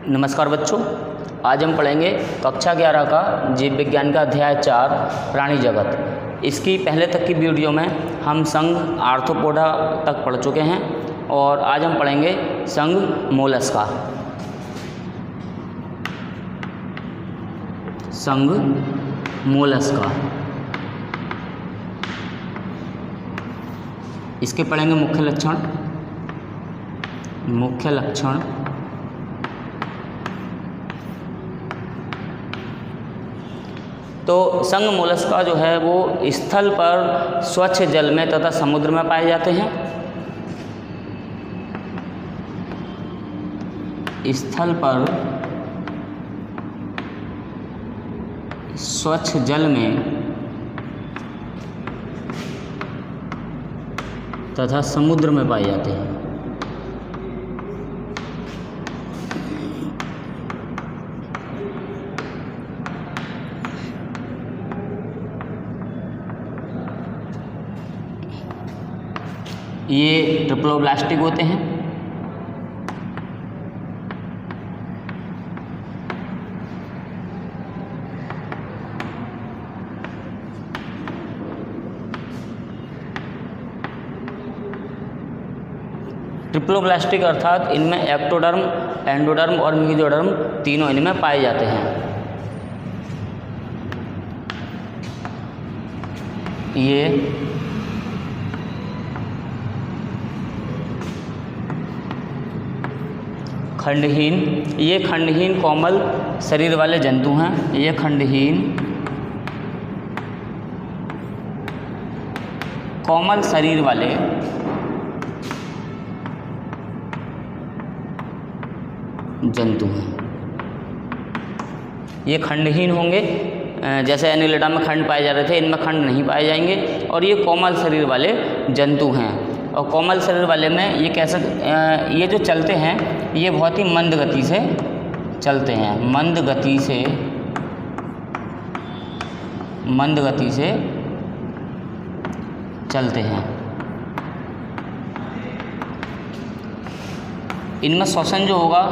नमस्कार बच्चों, आज हम पढ़ेंगे कक्षा 11 का जीव विज्ञान का अध्याय 4 प्राणी जगत। इसकी पहले तक की वीडियो में हम संघ आर्थ्रोपोडा तक पढ़ चुके हैं और आज हम पढ़ेंगे संघ मोलस्का। संघ मोलस्का, इसके पढ़ेंगे मुख्य लक्षण। तो संघ मोलस्का जो है वो स्थल पर स्वच्छ जल में तथा समुद्र में पाए जाते हैं। स्थल पर स्वच्छ जल में तथा समुद्र में पाए जाते हैं। ये ट्रिप्लोब्लास्टिक होते हैं। ट्रिप्लोब्लास्टिक अर्थात इनमें एक्टोडर्म, एंडोडर्म और मेसोडर्म तीनों इनमें पाए जाते हैं। ये खंडहीन कोमल शरीर वाले जंतु हैं। ये खंडहीन कोमल शरीर वाले जंतु हैं। ये खंडहीन होंगे, जैसे एनिलिडा में खंड पाए जा रहे थे, इनमें खंड नहीं पाए जाएंगे। और ये कोमल शरीर वाले जंतु हैं। और कोमल शरीर वाले में ये कैसे ये जो चलते हैं ये बहुत ही मंद गति से चलते हैं। मंद गति से चलते हैं। इनमें श्वसन जो होगा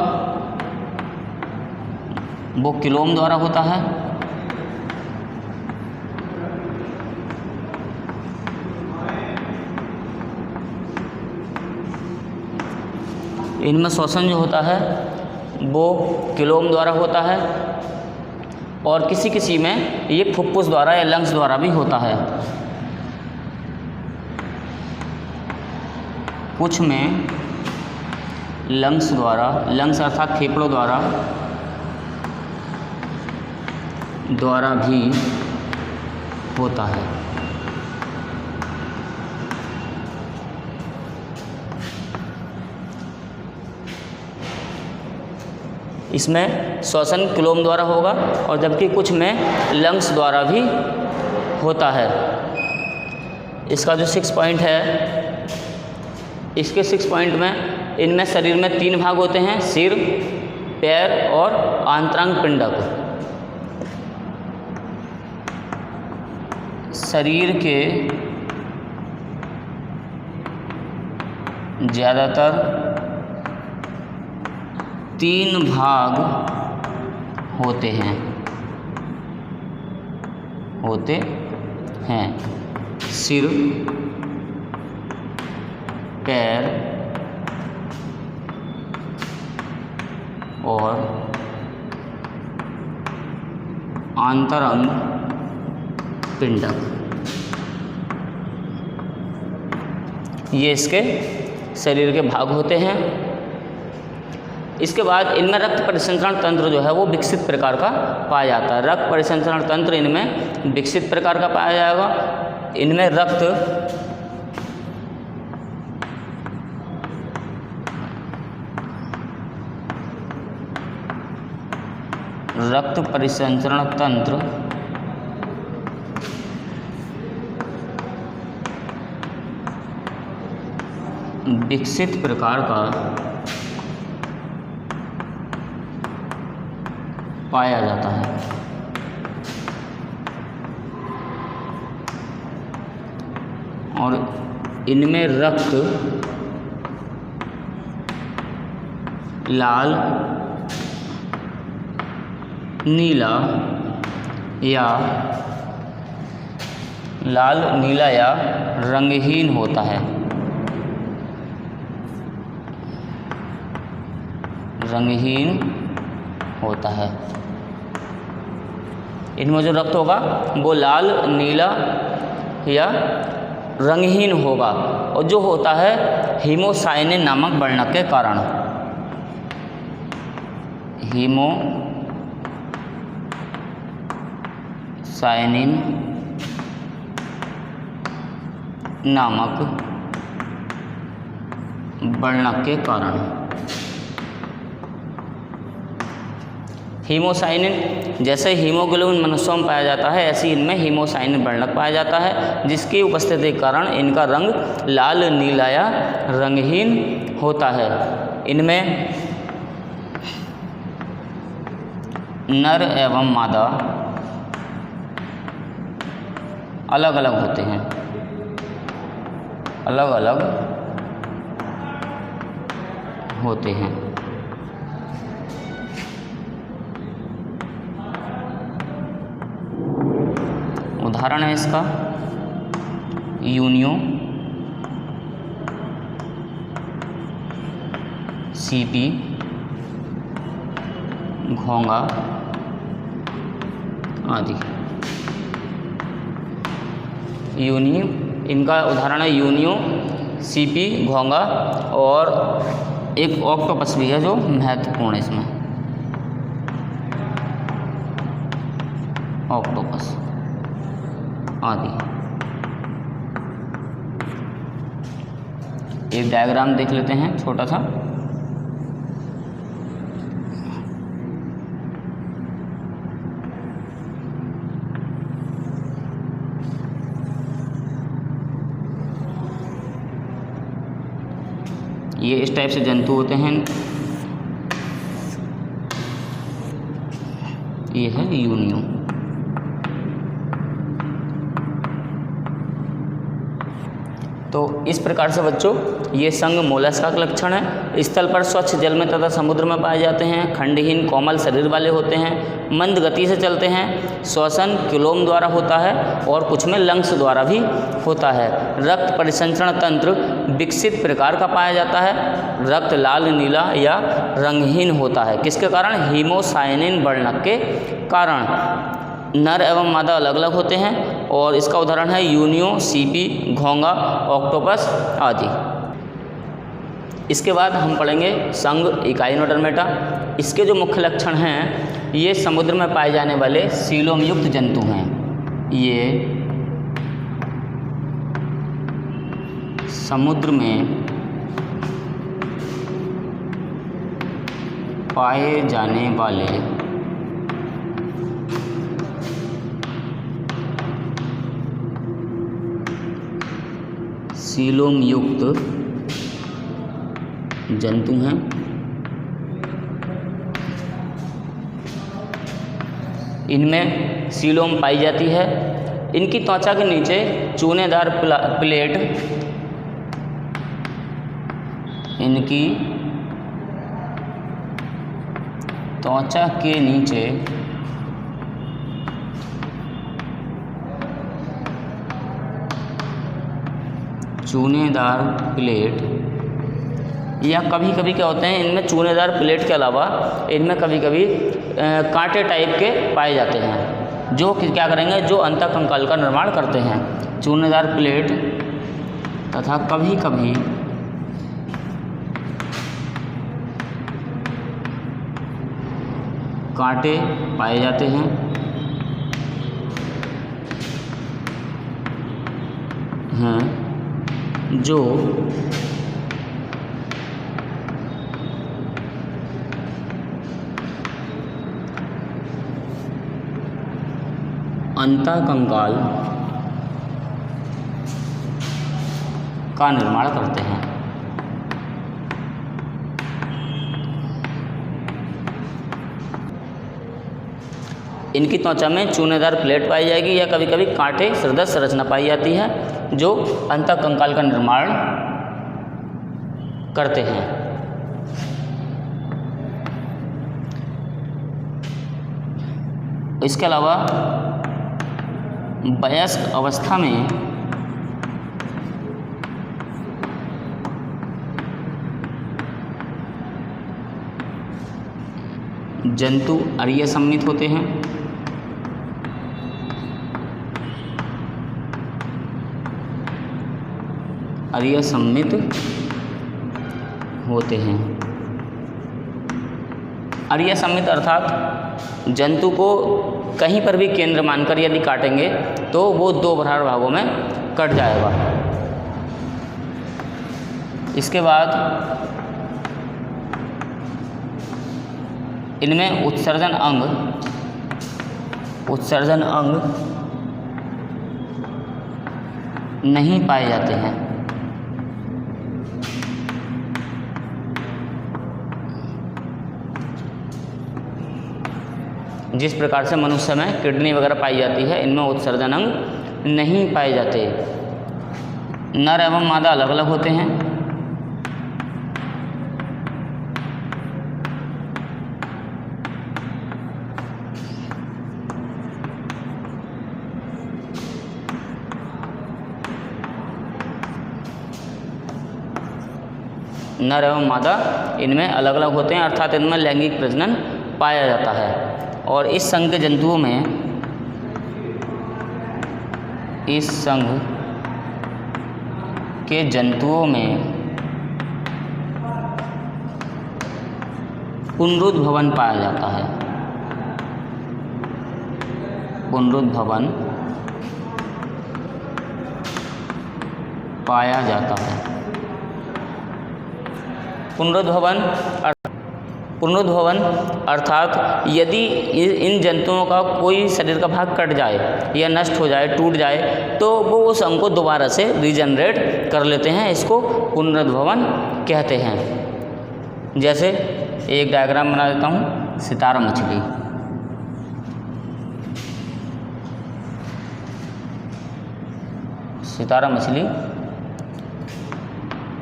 वो किलोम द्वारा होता है। इनमें श्वसन जो होता है वो किलोम द्वारा होता है और किसी किसी में ये फुफ्फुस द्वारा या लंग्स द्वारा भी होता है। कुछ में लंग्स अर्थात फेफड़ों द्वारा भी होता है। इसमें श्वसन किलोम द्वारा होगा और जबकि कुछ में लंग्स द्वारा भी होता है। इसका जो 6 पॉइंट है, इसके 6 पॉइंट में इनमें शरीर में 3 भाग होते हैं: सिर, पैर और आंतरांग पिंडक। शरीर के ज़्यादातर 3 भाग होते हैं। सिर, पैर और आंतरंग पिंडक, ये इसके शरीर के भाग होते हैं। इसके बाद इनमें रक्त परिसंचरण तंत्र जो है वो विकसित प्रकार का पाया जाता है। रक्त परिसंचरण तंत्र इनमें विकसित प्रकार का पाया जाएगा। इनमें रक्त परिसंचरण तंत्र विकसित प्रकार का पाया जाता है। और इनमें रक्त लाल नीला या लाल, नीला या रंगहीन होता है। रंगहीन होता है। इनमें जो रक्त होगा वो लाल, नीला या रंगहीन होगा, और जो होता है हीमोसाइनिन नामक वर्णक के कारण। हीमोसाइनिन नामक वर्णक के कारण। हीमोसाइनिन, जैसे हीमोग्लोबिन मनुष्यों में पाया जाता है, ऐसे इनमें हीमोसाइनिन वर्णक पाया जाता है, जिसकी उपस्थिति के कारण इनका रंग लाल, नीला या रंगहीन होता है। इनमें नर एवं मादा अलग अलग होते हैं। अलग अलग होते हैं। उदाहरण है इसका यूनियो, सीपी, घोंगा आदि। यूनियो, इनका उदाहरण है यूनियो, सीपी, घोंगा, और एक ऑक्टोपस भी है जो महत्वपूर्ण है इसमें, ऑक्टोपस आदि। एक डायग्राम देख लेते हैं छोटा सा। ये इस टाइप से जंतु होते हैं। ये है यूनियो। तो इस प्रकार से बच्चों ये संघ मोलस्का का लक्षण है। स्थल पर स्वच्छ जल में तथा समुद्र में पाए जाते हैं। खंडहीन कोमल शरीर वाले होते हैं। मंद गति से चलते हैं। श्वसन क्लोम द्वारा होता है और कुछ में लंग्स द्वारा भी होता है। रक्त परिसंचरण तंत्र विकसित प्रकार का पाया जाता है। रक्त लाल, नीला या रंगहीन होता है। किसके कारण? हीमोसाइनिन वर्णक के कारण। नर एवं मादा अलग अलग होते हैं और इसका उदाहरण है यूनियो, सीपी, घोंगा, ऑक्टोपस आदि। इसके बाद हम पढ़ेंगे संघ इकाइनोडर्मेटा। इसके जो मुख्य लक्षण हैं, ये समुद्र में पाए जाने वाले सीलोम युक्त जंतु हैं। ये समुद्र में पाए जाने वाले सीलोम युक्त जंतु हैं। इनमें सीलोम पाई जाती है। इनकी त्वचा के नीचे चूनेदार प्लेट, इनकी त्वचा के नीचे चूनेदार प्लेट, या कभी कभी क्या होते हैं इनमें चूनेदार प्लेट के अलावा इनमें कभी कभी कांटे टाइप के पाए जाते हैं, जो क्या करेंगे, जो अंतःकंकाल का निर्माण करते हैं। चूनेदार प्लेट तथा कभी कभी कांटे पाए जाते हैं। जो अंतःकंकाल का निर्माण करते हैं। इनकी त्वचा में चूनेदार प्लेट पाई जाएगी या कभी कभी कांटे सदृश संरचना पाई जाती है, जो अंतःकंकाल का निर्माण करते हैं। इसके अलावा वयस्क अवस्था में जंतु अरीय सममित होते हैं। अरीय सममित होते हैं। अरीय सममित अर्थात जंतु को कहीं पर भी केंद्र मानकर यदि काटेंगे तो वो दो बराबर भागों में कट जाएगा। इसके बाद इनमें उत्सर्जन अंग नहीं पाए जाते हैं। जिस प्रकार से मनुष्य में किडनी वगैरह पाई जाती है, इनमें उत्सर्जन अंग नहीं पाए जाते। नर एवं मादा अलग अलग होते हैं। नर एवं मादा इनमें अलग अलग होते हैं, अर्थात इनमें लैंगिक प्रजनन पाया जाता है। और इस संघ के जंतुओं में पुनरुद्भवन पाया जाता है। पुनरुद्भवन पाया जाता है। पुनरुद्भवन अर्थात यदि इन जंतुओं का कोई शरीर का भाग कट जाए या नष्ट हो जाए, टूट जाए, तो वो उस अंग को दोबारा से रीजनरेट कर लेते हैं। इसको पुनरुद्भवन कहते हैं। जैसे एक डायग्राम बना देता हूँ। सितारा मछली, सितारा मछली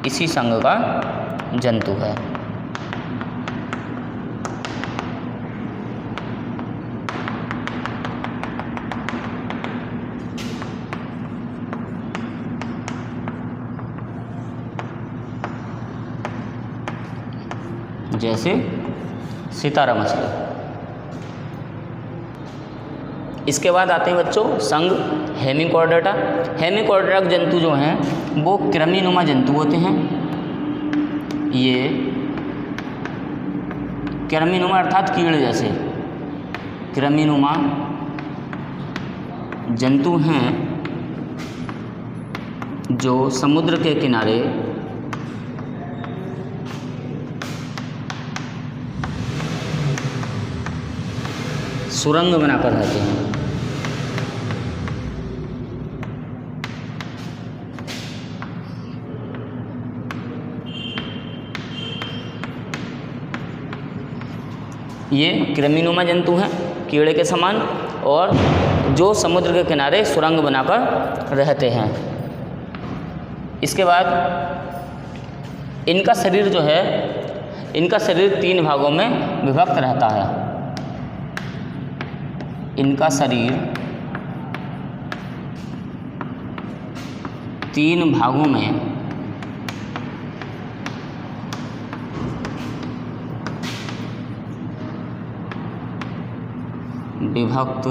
इसी संघ का जंतु है। जैसे सितारा मछली। इसके बाद आते हैं बच्चों संघ हेमिकॉर्डेटा। हेमिकॉर्डेटा जंतु जो हैं वो कृमिनुमा जंतु होते हैं। ये कृमिनुमा अर्थात कीड़े जैसे कृमिनुमा जंतु हैं जो समुद्र के किनारे सुरंग बनाकर रहते हैं। ये कृमिनुमा जंतु हैं कीड़े के समान, और जो समुद्र के किनारे सुरंग बनाकर रहते हैं। इसके बाद इनका शरीर जो है, इनका शरीर 3 भागों में विभक्त रहता है। इनका शरीर 3 भागों में विभक्त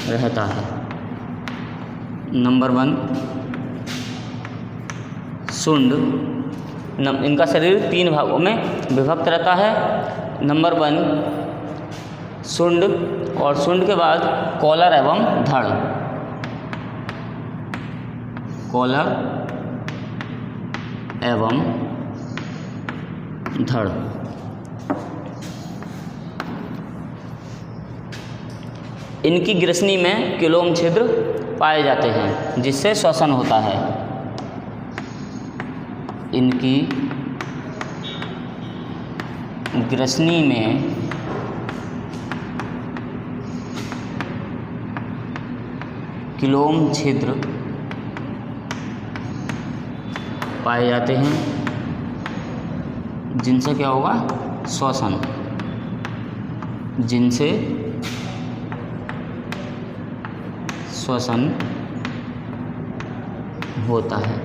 रहता है। नंबर 1 शुंड। इनका शरीर 3 भागों में विभक्त रहता है। नंबर 1 शुंड, और शुंड के बाद कॉलर एवं धड़। कॉलर एवं धड़। इनकी ग्रसनी में किलोम छिद्र पाए जाते हैं जिससे श्वसन होता है। इनकी ग्रसनी में किलोम छिद्र पाए जाते हैं जिनसे क्या होगा, श्वसन। जिनसे श्वसन होता है।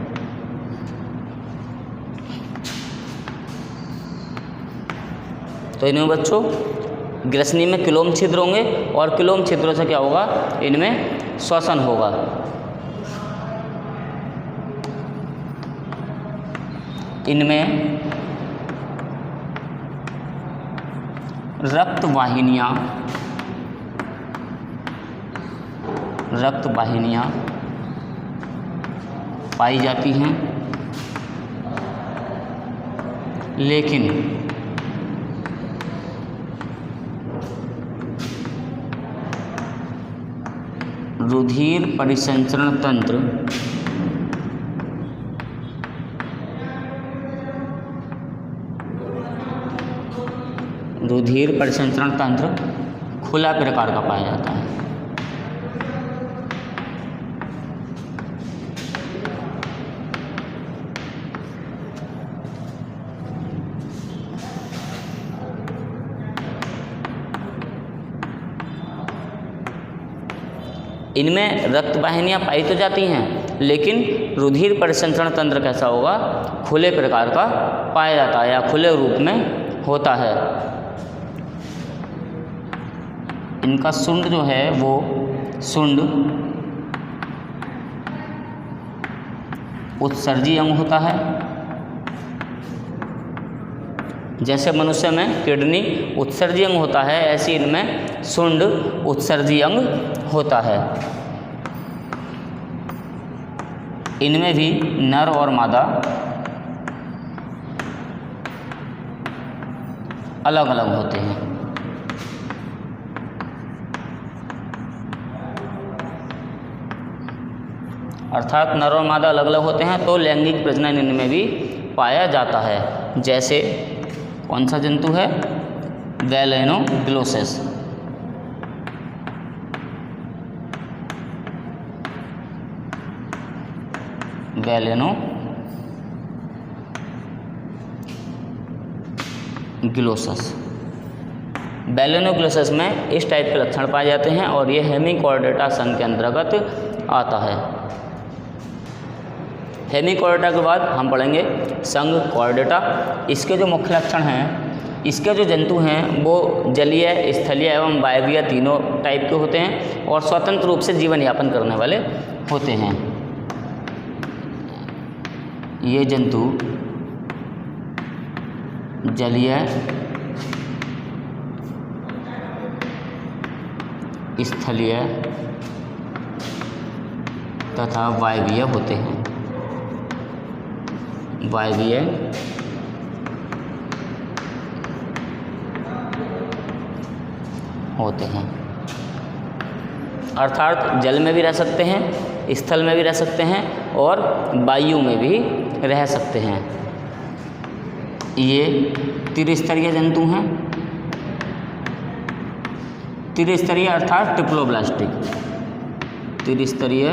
तो इनमें बच्चों ग्रसनी में किलोम छिद्र होंगे और किलोम छिद्रों से क्या होगा, इनमें श्वसन होगा। इनमें रक्त वाहिनियाँ पाई जाती हैं, लेकिन रुधिर परिसंचरण तंत्र खुला प्रकार का पाया जाता है। इनमें रक्त वाहिनियाँ पाई तो जाती हैं, लेकिन रुधिर परिसंचरण तंत्र कैसा होगा, खुले प्रकार का पाया जाता है या खुले रूप में होता है। इनका शुंड जो है वो शुंड उत्सर्जी अंग होता है। जैसे मनुष्य में किडनी उत्सर्जी अंग होता है, ऐसे इनमें शुंड उत्सर्जी अंग होता है। इनमें भी नर और मादा अलग अलग होते हैं। अर्थात नर और मादा अलग अलग होते हैं, तो लैंगिक प्रजनन इनमें भी पाया जाता है। जैसे कौन सा जंतु है, वेलेनोग्लोसेस। वेलेनोग्लोसेस में इस टाइप के लक्षण पाए जाते हैं और ये हेमिचोर्डेटा संघ के अंतर्गत आता है। हेमिचोर्डेटा के बाद हम पढ़ेंगे संघ कॉर्डेटा। इसके जो मुख्य लक्षण हैं, इसके जो जंतु हैं वो जलीय, स्थलीय एवं वायवीय तीनों टाइप के होते हैं और स्वतंत्र रूप से जीवन यापन करने वाले होते हैं। ये जंतु जलीय, स्थलीय तथा वायवीय होते हैं। वायवीय होते हैं अर्थात जल में भी रह सकते हैं, स्थल में भी रह सकते हैं और वायु में भी रह सकते हैं। ये त्रिस्तरीय जंतु हैं। त्रिस्तरीय अर्थात ट्रिप्लोब्लास्टिक त्रिस्तरीय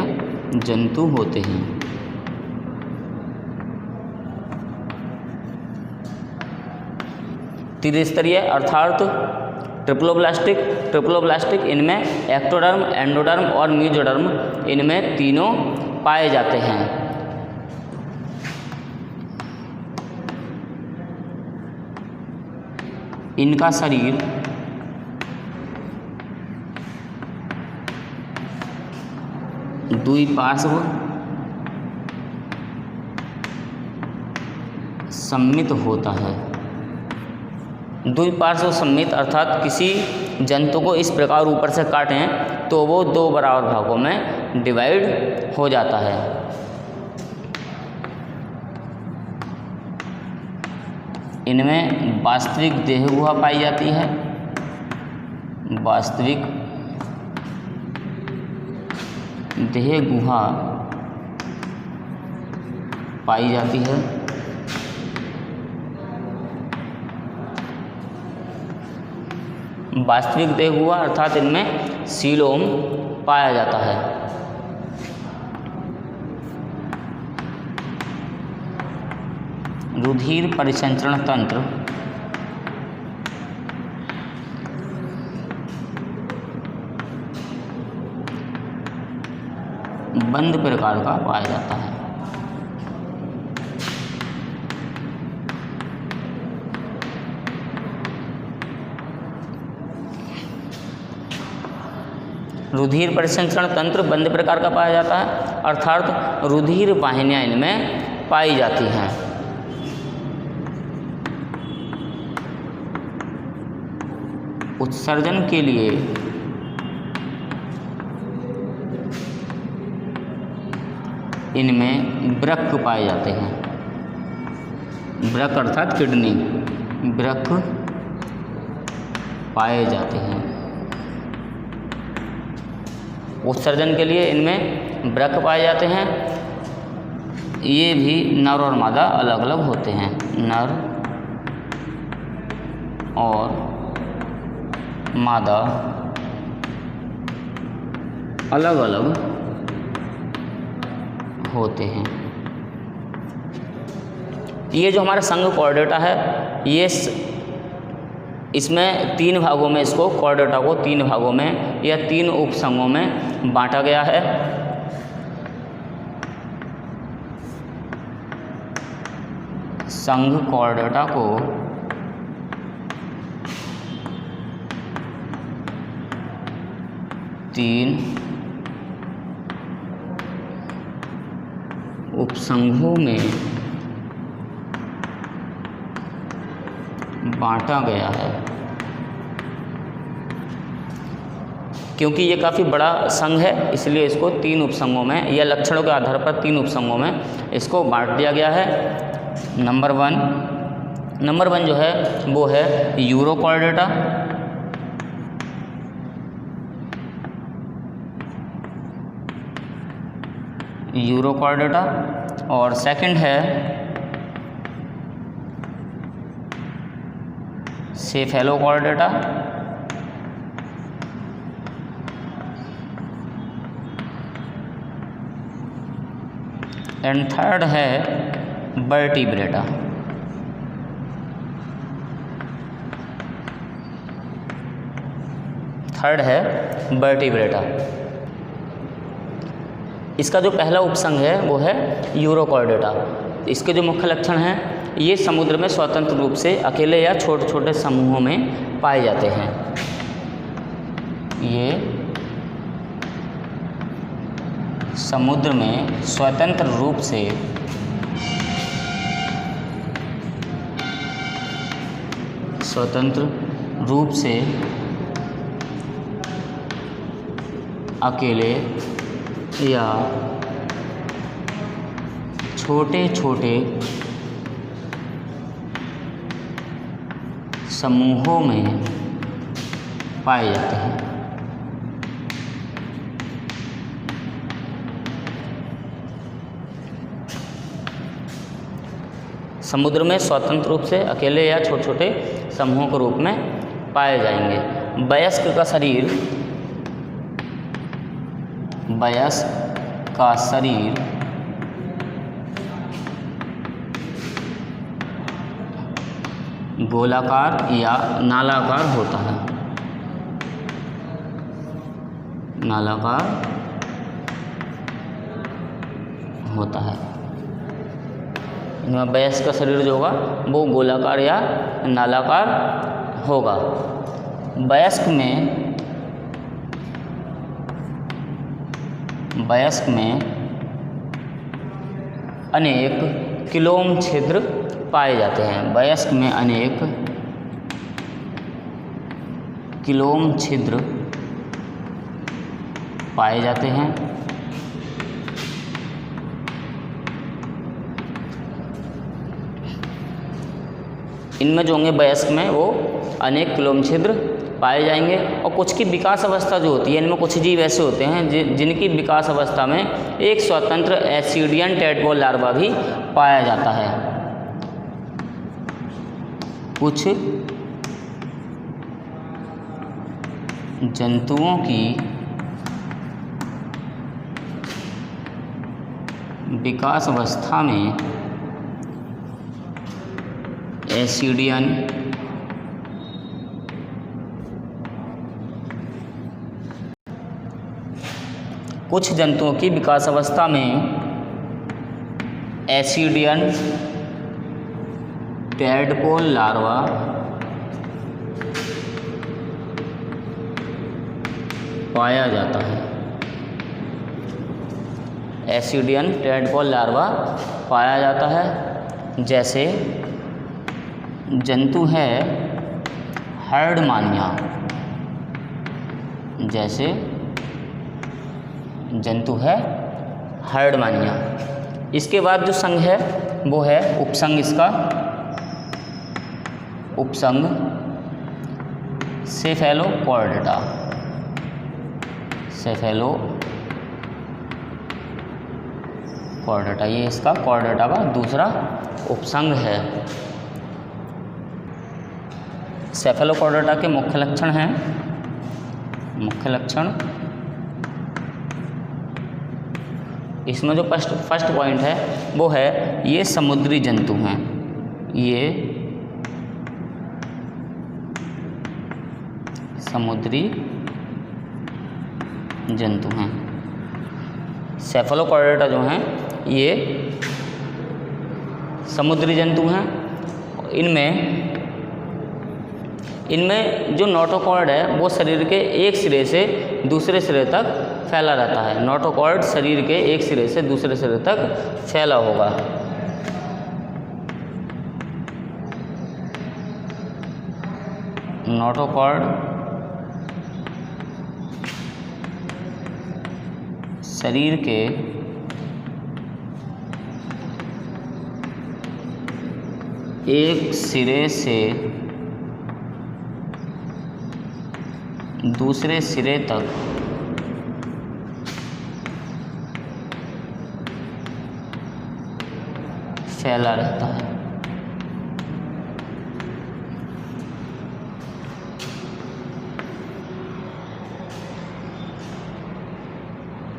जंतु होते हैं। त्रिस्तरीय अर्थात ट्रिप्लोब्लास्टिक इनमें एक्टोडर्म, एंडोडर्म और मेसोडर्म इनमें तीनों पाए जाते हैं। इनका शरीर द्विपार्श्व सममित होता है। द्विपार्श्व सममित अर्थात किसी जंतु को इस प्रकार ऊपर से काटें तो वो दो बराबर भागों में डिवाइड हो जाता है। इनमें वास्तविक देह गुहा पाई जाती है। वास्तविक देह गुहा पाई जाती है। वास्तविक देह गुहा अर्थात इनमें सीलोम पाया जाता है। रुधिर परिसंचरण तंत्र बंद प्रकार का पाया जाता है। रुधिर परिसंचरण तंत्र बंद प्रकार का पाया जाता है, अर्थात रुधिर वाहिनियाँ इनमें पाई जाती हैं। उत्सर्जन के लिए इनमें वृक्क पाए जाते हैं। वृक्क अर्थात किडनी, वृक्क पाए जाते हैं। उत्सर्जन के लिए इनमें वृक्क पाए जाते हैं। ये भी नर और मादा अलग अलग होते हैं, नर और मादा अलग अलग होते हैं। ये जो हमारा संघ कॉर्डेटा है, ये इसमें 3 भागों में, इसको कॉर्डेटा को 3 भागों में या 3 उपसंघों में बांटा गया है। संघ कॉर्डेटा को 3 उपसंघों में बांटा गया है। क्योंकि ये काफ़ी बड़ा संघ है, इसलिए इसको 3 उपसंघों में या लक्षणों के आधार पर 3 उपसंघों में इसको बांट दिया गया है। नंबर 1 जो है वो है यूरोकॉर्डेटा, और सेकंड है सेफेलोकॉर्डेटा, एंड थर्ड है वर्टिब्रेटा। इसका जो पहला उपसंघ है वो है यूरोकॉर्डेटा। इसके जो मुख्य लक्षण हैं, ये समुद्र में स्वतंत्र रूप से अकेले या छोटे छोटे समूहों में पाए जाते हैं। ये समुद्र में स्वतंत्र रूप से अकेले या छोटे छोटे समूहों में पाए जाते हैं। समुद्र में स्वतंत्र रूप से अकेले या छोटे छोटे समूहों के रूप में पाए जाएंगे। वयस्क का शरीर गोलाकार या नालाकार होता है। इनमें वयस्क का शरीर जो होगा वो गोलाकार या नालाकार होगा। वयस्क में अनेक किलोम छिद्र पाए जाते हैं। वयस्क में अनेक किलोम छिद्र पाए जाते हैं। इनमें जो होंगे वयस्क में वो अनेक किलोम छिद्र पाए जाएंगे। और कुछ की विकास अवस्था जो होती है, इनमें कुछ जीव ऐसे होते हैं जिनकी विकास अवस्था में एक स्वतंत्र एसिडियन टैडपोल लार्वा भी पाया जाता है। कुछ जंतुओं की विकास अवस्था में एसिडियन कुछ जंतुओं की विकास अवस्था में एसिडियन टैडपोल लार्वा पाया जाता है। एसिडियन टैडपोल लार्वा पाया जाता है। जैसे जंतु है हर्डमानिया, जैसे जंतु है हर्डमानिया। इसके बाद जो संघ है वो है उपसंघ। इसका उपसंघ सेफेलोकॉर्डेटा, सेफेलोकॉर्डेटा, ये इसका कॉर्डेटा का दूसरा उपसंघ है। सेफेलोकॉर्डेटा के मुख्य लक्षण हैं, मुख्य लक्षण इसमें जो फर्स्ट पॉइंट है वो है ये समुद्री जंतु हैं, ये समुद्री जंतु हैं। सेफेलोकॉर्डेटा जो हैं ये समुद्री जंतु हैं। इनमें जो नोटोकॉर्ड है वो शरीर के एक सिरे से दूसरे सिरे तक फैला रहता है। नोटोकॉर्ड शरीर के एक सिरे से दूसरे सिरे तक फैला होगा। नोटोकॉर्ड शरीर के एक सिरे से दूसरे सिरे तक फैला रहता है।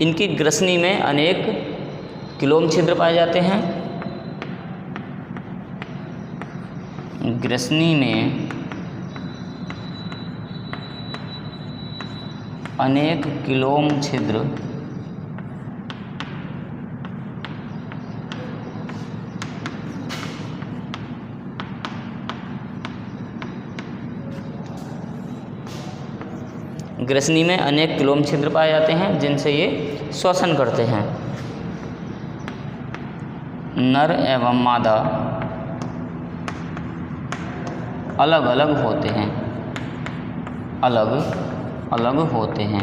इनकी ग्रसनी में अनेक क्लोम छिद्र पाए जाते हैं। ग्रसनी में अनेक क्लोम छिद्र ग्रसनी में अनेक क्लोम छिद्र पाए जाते हैं जिनसे ये श्वसन करते हैं। नर एवं मादा अलग अलग होते हैं, अलग अलग होते हैं।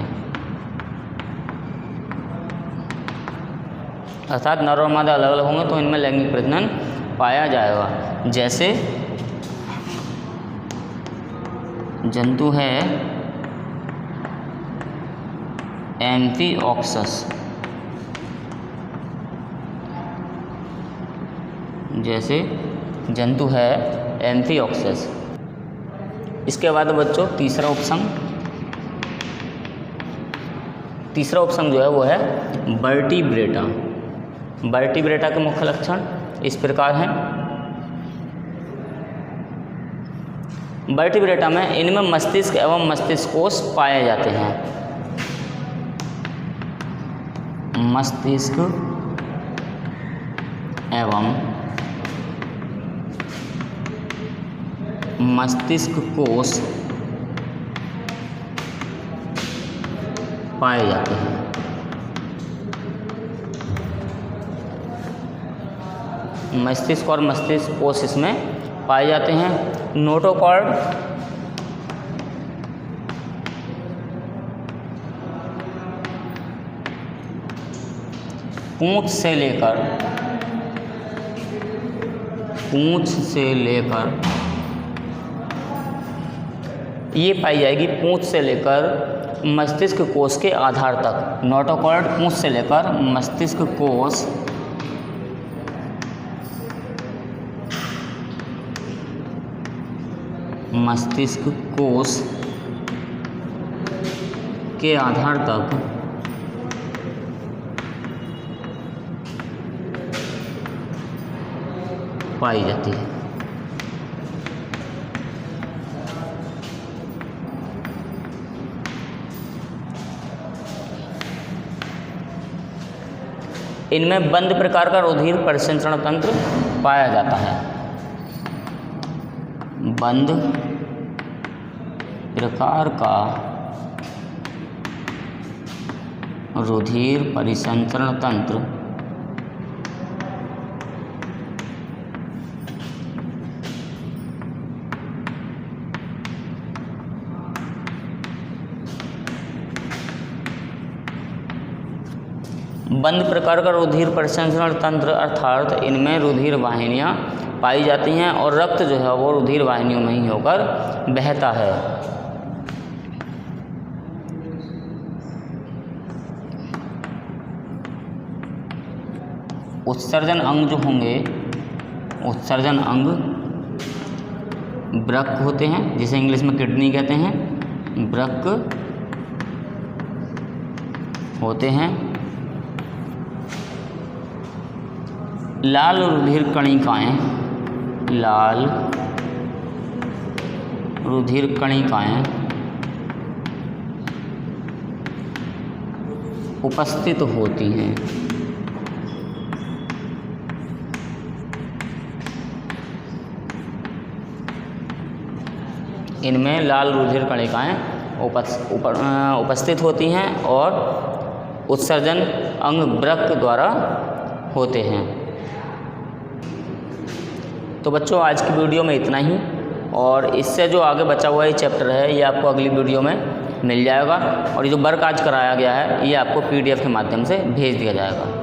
अर्थात नर और मादा अलग अलग होंगे तो इनमें लैंगिक प्रजनन पाया जाएगा। जैसे जंतु है एम्फिओक्सस, जैसे जंतु है एम्फिओक्सस। इसके बाद बच्चों तीसरा उपसंघ जो है वो है वर्टिब्रेटा। वर्टिब्रेटा के मुख्य लक्षण इस प्रकार हैं। वर्टिब्रेटा में इनमें मस्तिष्क एवं मस्तिष्क कोष पाए जाते हैं। मस्तिष्क एवं मस्तिष्क कोष पाए जाते हैं। मस्तिष्क और मस्तिष्क कोष इसमें पाए जाते हैं। नोटोकॉर्ड पूंछ से लेकर ये पाई जाएगी पूंछ से लेकर मस्तिष्क कोष के आधार तक। नोटोकॉर्ड पूंछ से लेकर मस्तिष्क कोष के आधार तक पाई जाती है। इनमें बंद प्रकार का रुधिर परिसंचरण तंत्र पाया जाता है। बंद प्रकार का रुधिर परिसंचरण तंत्र बंद प्रकार का रुधिर परिसंचरण तंत्र अर्थात इनमें रुधिर वाहिनियाँ पाई जाती हैं और रक्त जो है वो रुधिर वाहिनियों में ही होकर बहता है। उत्सर्जन अंग जो होंगे, उत्सर्जन अंग वृक्क होते हैं, जिसे इंग्लिश में किडनी कहते हैं, वृक्क होते हैं। लाल रुधिर कणिकाएं, लाल रुधिर कणिकाएं उपस्थित होती हैं। इनमें लाल रुधिर कणिकाएं उपस्थित होती हैं और उत्सर्जन अंग वृक्क द्वारा होते हैं। तो बच्चों आज की वीडियो में इतना ही, और इससे जो आगे बचा हुआ ये चैप्टर है ये आपको अगली वीडियो में मिल जाएगा, और ये जो वर्क आज कराया गया है ये आपको PDF के माध्यम से भेज दिया जाएगा।